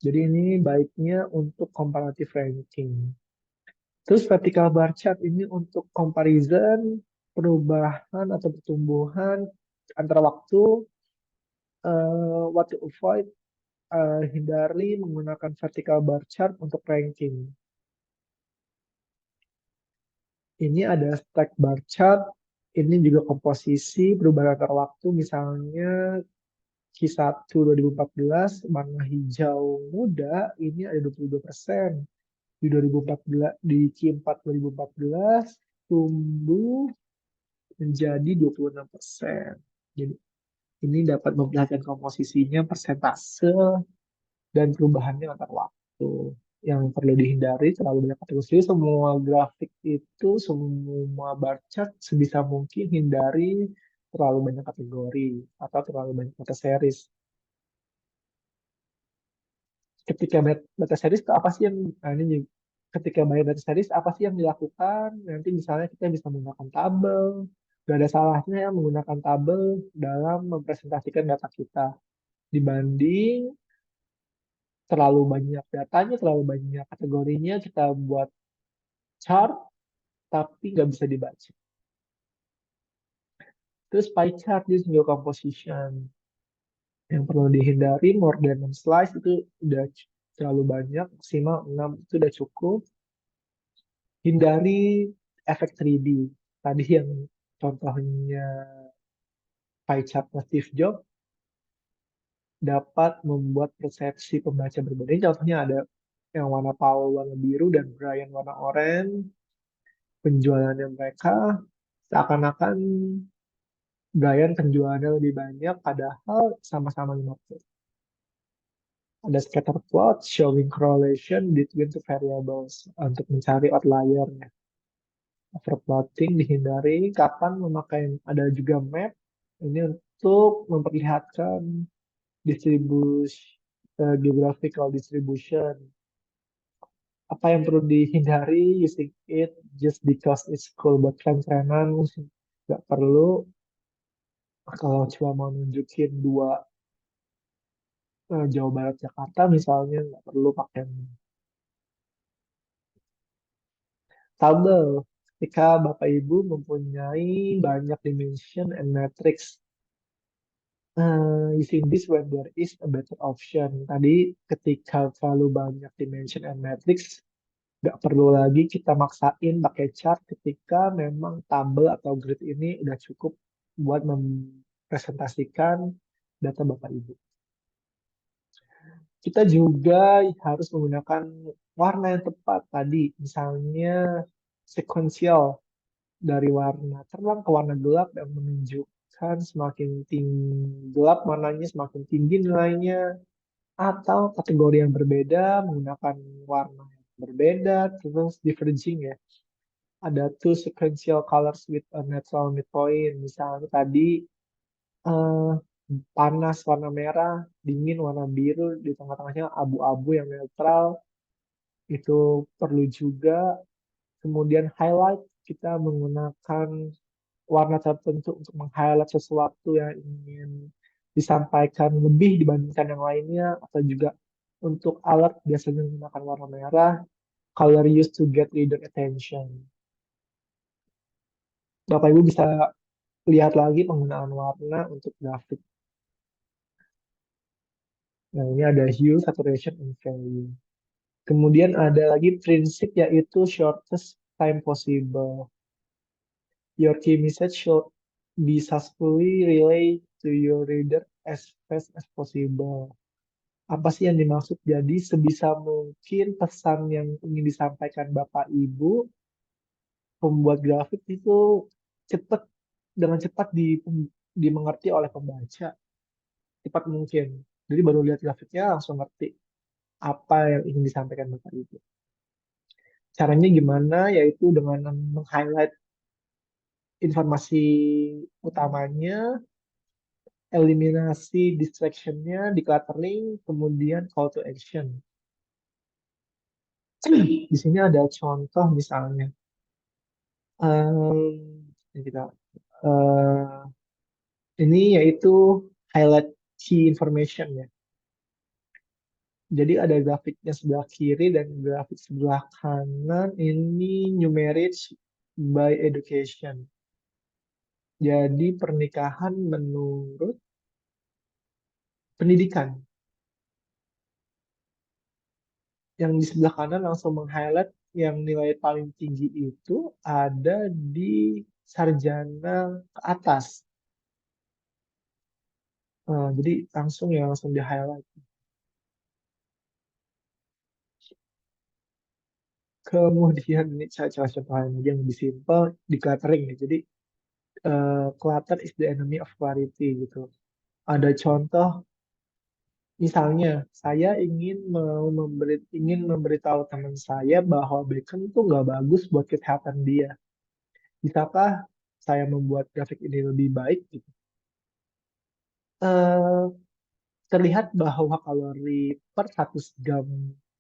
Jadi ini baiknya untuk comparative ranking. Terus vertical bar chart ini untuk comparison perubahan atau pertumbuhan antara waktu. What to avoid, hindari menggunakan vertical bar chart untuk ranking. Ini ada stack bar chart. Ini juga komposisi perubahan antar waktu. Misalnya Q1 2014 warna hijau muda ini ada 22%. Di 2014, di Q4 2014 tumbuh menjadi 26%. Jadi ini dapat memperlihatkan komposisinya, persentase, dan perubahannya antar waktu. Yang perlu dihindari terlalu banyak kategori. Semua grafik itu, semua bar chart sebisa mungkin hindari terlalu banyak kategori atau terlalu banyak data series. Ketika data series itu apa sih yang ketika bayar data series apa sih yang dilakukan? Nanti misalnya kita bisa menggunakan tabel. Gak ada salahnya ya menggunakan tabel dalam mempresentasikan data kita dibanding terlalu banyak datanya, terlalu banyak kategorinya, kita buat chart tapi nggak bisa dibaca. Terus pie chart di single composition. Yang perlu dihindari more than 6 slice itu udah terlalu banyak, maksimal 6 itu udah cukup. Hindari efek 3D. Tadi yang contohnya pie chart Steve Jobs dapat membuat persepsi pembaca berbeda. Contohnya ada yang warna Paul warna biru dan Brian warna oranye. Penjualannya mereka seakan-akan Brian penjualannya lebih banyak, padahal sama-sama 50. Ada scatter plot showing correlation between two variables untuk mencari outlier. Overplotting dihindari. Kapan memakai, ada juga map ini untuk memperlihatkan distribusi, geographical distribution. Apa yang perlu dihindari using it just because it's cool buat tren-trenan, nggak perlu. Kalau cuma mau nunjukin dua, Jawa Barat Jakarta misalnya, nggak perlu pakai tabel. Ketika Bapak Ibu mempunyai banyak dimension and matrix, using this when there is a better option. Tadi ketika terlalu banyak dimension and matrix, Nggak perlu lagi kita maksain pakai chart ketika memang tabel atau grid ini udah cukup buat mempresentasikan data Bapak Ibu. Kita juga harus menggunakan warna yang tepat tadi, misalnya sequential dari warna terang ke warna gelap yang menunjukkan semakin tinggi gelap warnanya semakin tinggi nilainya, atau kategori yang berbeda menggunakan warna yang berbeda, terus diverging ya. Ada two sequential colors with a neutral midpoint. Misalnya tadi eh, panas warna merah, dingin warna biru, di tengah-tengahnya abu-abu yang netral. Itu perlu juga. Kemudian highlight, kita menggunakan warna tertentu untuk meng-highlight sesuatu yang ingin disampaikan lebih dibandingkan yang lainnya, atau juga untuk alert biasanya menggunakan warna merah, color used to get reader attention. Bapak Ibu bisa lihat lagi penggunaan warna untuk grafik. Nah, ini ada hue, saturation, and value. Kemudian ada lagi prinsip yaitu shortest time possible. Your key message should be successfully relayed to your reader as fast as possible. Apa sih yang dimaksud? Jadi sebisa mungkin pesan yang ingin disampaikan Bapak Ibu, pembuat grafik itu cepat dengan cepat dimengerti oleh pembaca, cepat mungkin. Jadi baru lihat grafiknya langsung ngerti apa yang ingin disampaikan Bapak Ibu. Caranya gimana? Yaitu dengan meng-highlight informasi utamanya, eliminasi distraction-nya, decluttering, kemudian call to action. Di sini ada contoh misalnya. Ini kita eh, ini yaitu highlight key information ya. Jadi ada grafiknya sebelah kiri dan grafik sebelah kanan ini new marriage by education. Jadi pernikahan menurut pendidikan. Yang di sebelah kanan langsung meng-highlight yang nilai paling tinggi itu ada di sarjana ke atas. Jadi langsung ya langsung di-highlight. Kemudian ini saya coba contohin aja yang lebih simple di cluttering nih. Jadi clutter is the enemy of clarity gitu. Ada contoh misalnya saya ingin memberitahu teman saya bahwa bacon tuh nggak bagus buat kesehatan dia. Bisakah saya membuat grafik ini lebih baik gitu? Eh, Terlihat bahwa kalori per 100 gram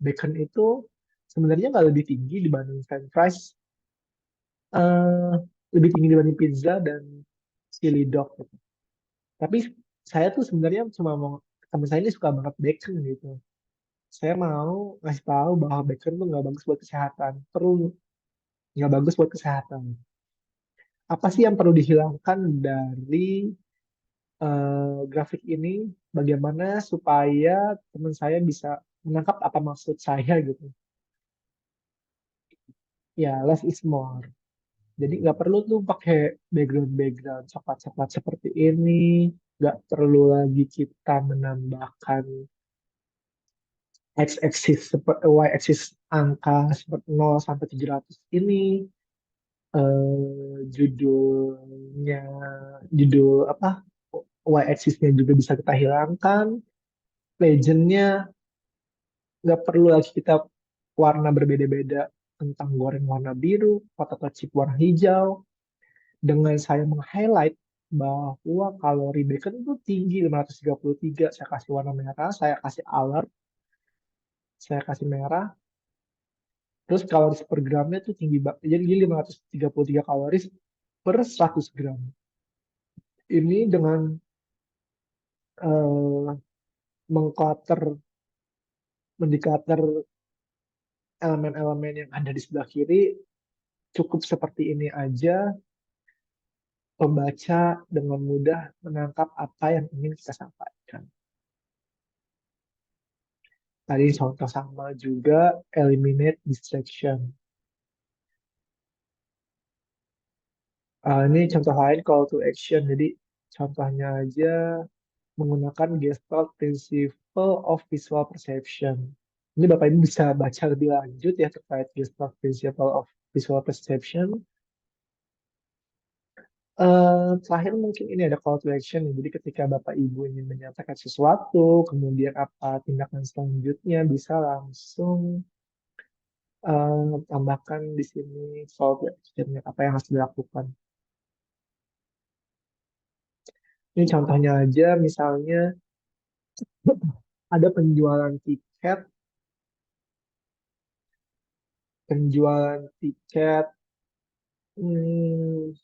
bacon itu sebenarnya nggak lebih tinggi dibanding French fries, eh, lebih tinggi dibanding pizza dan chili dog gitu. Tapi saya tuh sebenarnya cuma mau, teman saya ini suka banget bacon gitu. Saya mau ngasih tahu bahwa bacon tuh nggak bagus buat kesehatan, perlu nggak bagus buat kesehatan. Apa sih yang perlu dihilangkan dari grafik ini? Bagaimana supaya teman saya bisa menangkap apa maksud saya gitu? Ya, less is more. Jadi nggak perlu tuh pakai background-background coklat-coklat seperti ini. Nggak perlu lagi kita menambahkan x-axis seperti y-axis angka seperti 0 sampai 700 ini. Judulnya, judul apa? Y-axisnya juga bisa kita hilangkan. Legendnya nggak perlu lagi kita warna berbeda-beda tentang goreng warna biru, potato chip warna hijau. Dengan saya meng-highlight bahwa kalori bacon itu tinggi 533, saya kasih warna merah, saya kasih alert, saya kasih merah, terus kalori per gramnya tuh tinggi banget, jadi 533 kalori per 100 gram. Ini dengan eh, mengclutter, mendeclutter elemen-elemen yang ada di sebelah kiri, cukup seperti ini aja, pembaca dengan mudah menangkap apa yang ingin kita sampaikan. Tadi contoh sama juga eliminate distraction. Ini contoh lain call to action. Jadi contohnya aja menggunakan Gestalt Principle of Visual Perception. Ini Bapak Ibu bisa baca lebih lanjut ya terkait Gestalt Principle of Visual Perception. Terakhir mungkin ini ada call to action. Jadi ketika Bapak Ibu ingin menyatakan sesuatu, kemudian apa tindakan selanjutnya bisa langsung tambahkan di sini call to action apa yang harus dilakukan. Ini contohnya aja, misalnya ada penjualan tiket hmm,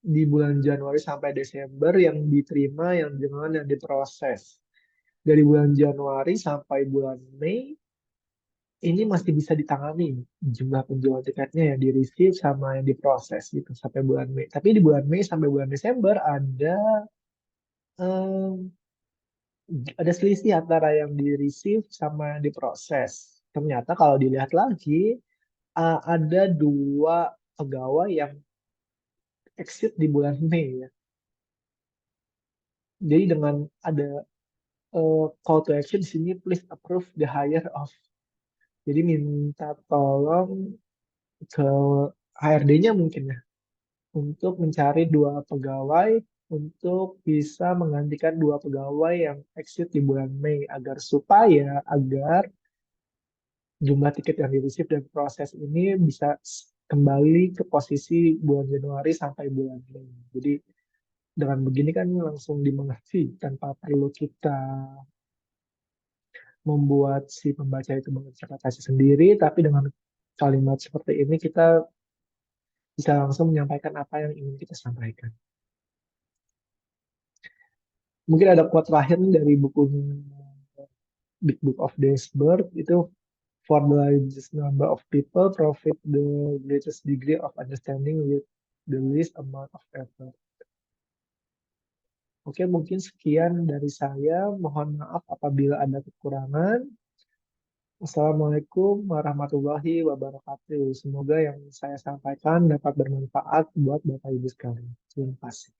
di bulan Januari sampai Desember yang diterima yang dengan yang diproses. Dari bulan Januari sampai bulan Mei ini masih bisa ditangani jumlah penjualan tiketnya yang di receive sama yang diproses gitu sampai bulan Mei. Tapi di bulan Mei sampai bulan Desember em, ada selisih antara yang di receive sama yang diproses. Ternyata kalau dilihat lagi ada dua pegawai yang exit di bulan Mei ya. Jadi dengan ada call to action di sini, please approve the hire of. Jadi minta tolong ke HRD-nya mungkin ya untuk mencari dua pegawai untuk bisa menggantikan dua pegawai yang exit di bulan Mei agar jumlah tiket yang di-receive dan proses ini bisa kembali ke posisi bulan Januari sampai bulan Mei. Jadi dengan begini kan langsung dimengerti tanpa perlu kita membuat si pembaca itu menginterpretasi sendiri, tapi dengan kalimat seperti ini kita bisa langsung menyampaikan apa yang ingin kita sampaikan. Mungkin ada quote terakhir nih dari bukunya Big Book of Days Birth itu for the largest number of people profit the greatest degree of understanding with the least amount of effort. Oke, mungkin sekian dari saya. Mohon maaf apabila ada kekurangan. Assalamualaikum warahmatullahi wabarakatuh. Semoga yang saya sampaikan dapat bermanfaat buat Bapak Ibu sekalian. Terima kasih.